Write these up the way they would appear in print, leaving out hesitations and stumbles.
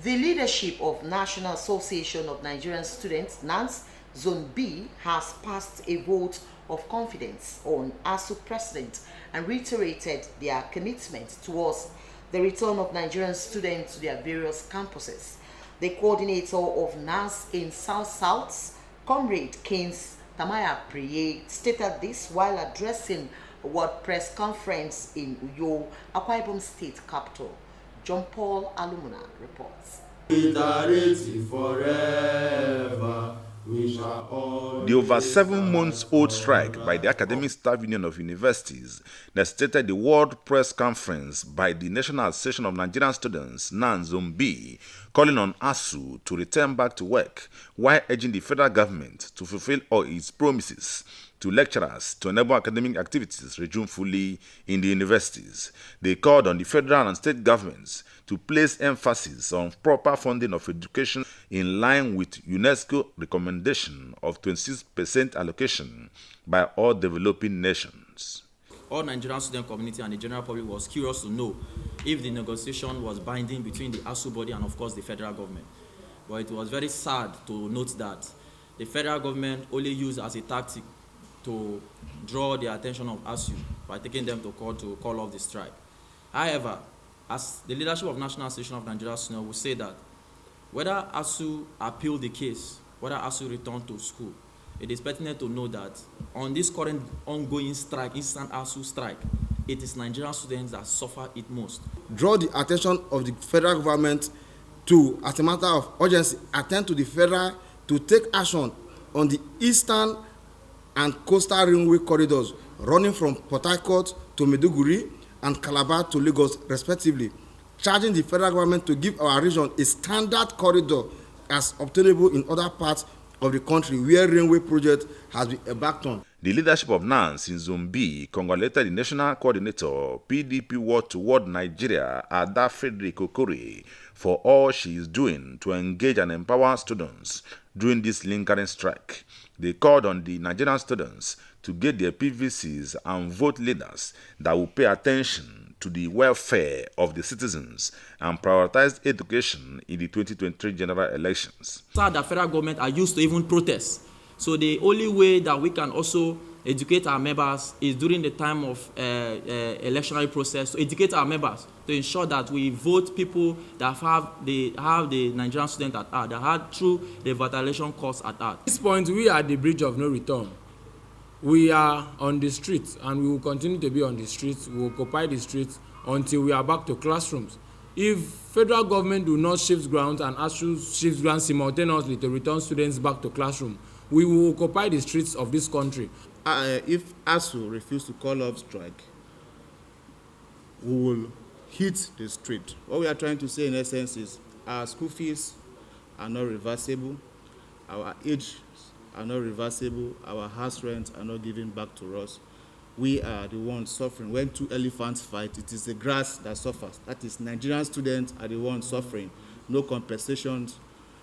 The leadership of National Association of Nigerian Students, Nans, Zone B, has passed a vote of confidence on Asuu president and reiterated their commitment towards the return of Nigerian students to their various campuses. The coordinator of Nans in South, Comrade Keynes Tamaya Priye, stated this while addressing a World Press Conference in Uyo, Akwa Ibom State capital. John Paul Alumuna reports. The over 7 months old strike by the Academic Staff Union of Universities necessitated the World Press Conference by the National Association of Nigerian Students, Nans Zone B, calling on Asuu to return back to work while urging the federal government to fulfill all its promises to lecturers to enable academic activities resume fully in the universities. They called on the federal and state governments to place emphasis on proper funding of education in line with UNESCO recommendation of 26% allocation by all developing nations. All Nigerian student community and the general public was curious to know if the negotiation was binding between the Asuu body and of course the federal government. But it was very sad to note that the federal government only used as a tactic to draw the attention of Asuu by taking them to court to call off the strike. However, as the leadership of National Association of Nigerian Students will say that whether Asuu appeal the case, whether Asuu return to school, it is pertinent to know that on this current ongoing strike, instant Asuu strike, it is Nigerian students that suffer it most. Draw the attention of the federal government to, as a matter of urgency, attend to the federal to take action on the eastern and coastal railway corridors running from Port Harcourt to Maiduguri and Calabar to Lagos respectively, charging the federal government to give our region a standard corridor as obtainable in other parts of the country where railway project has been embarked on. The leadership of Nans in Zone B congratulated the national coordinator, PDP Ward to World Nigeria, Ada Frederick Okore, for all she is doing to engage and empower students during this lingering strike. They called on the Nigerian students to get their PVCs and vote leaders that will pay attention to the welfare of the citizens and prioritize education in the 2023 general elections. The federal government are used to even protest. So the only way that we can also educate our members is during the time of electionary process, to educate our members to ensure that we vote people that have the Nigerian student at heart, that had true revitalization cause at heart. At this point, we are at the bridge of no return. We are on the streets and we will continue to be on the streets. We will occupy the streets until we are back to classrooms. If federal government do not shift grounds and Asuu shifts grounds simultaneously to return students back to classroom, we will occupy the streets of this country. If Asuu refuse to call off strike, we will hit the street. What we are trying to say in essence is our school fees are not reversible, our age are not reversible, our house rents are not given back to us. We are the ones suffering. When two elephants fight, it is the grass that suffers. That is, Nigerian students are the ones suffering. No compensations,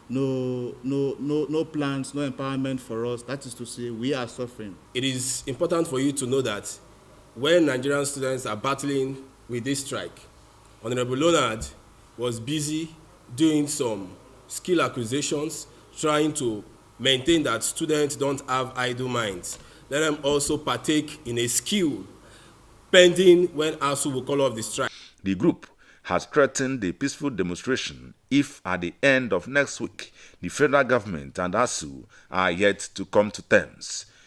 no plans, no empowerment for us. That is to say, we are suffering. It is important for you to know that when Nigerian students are battling with this strike, Honorable Leonard was busy doing some skill acquisitions, trying to maintain that students don't have idle minds. Let them also partake in a skill pending when Asuu will call off the strike. The group has threatened a peaceful demonstration if at the end of next week the federal government and Asuu are yet to come to terms.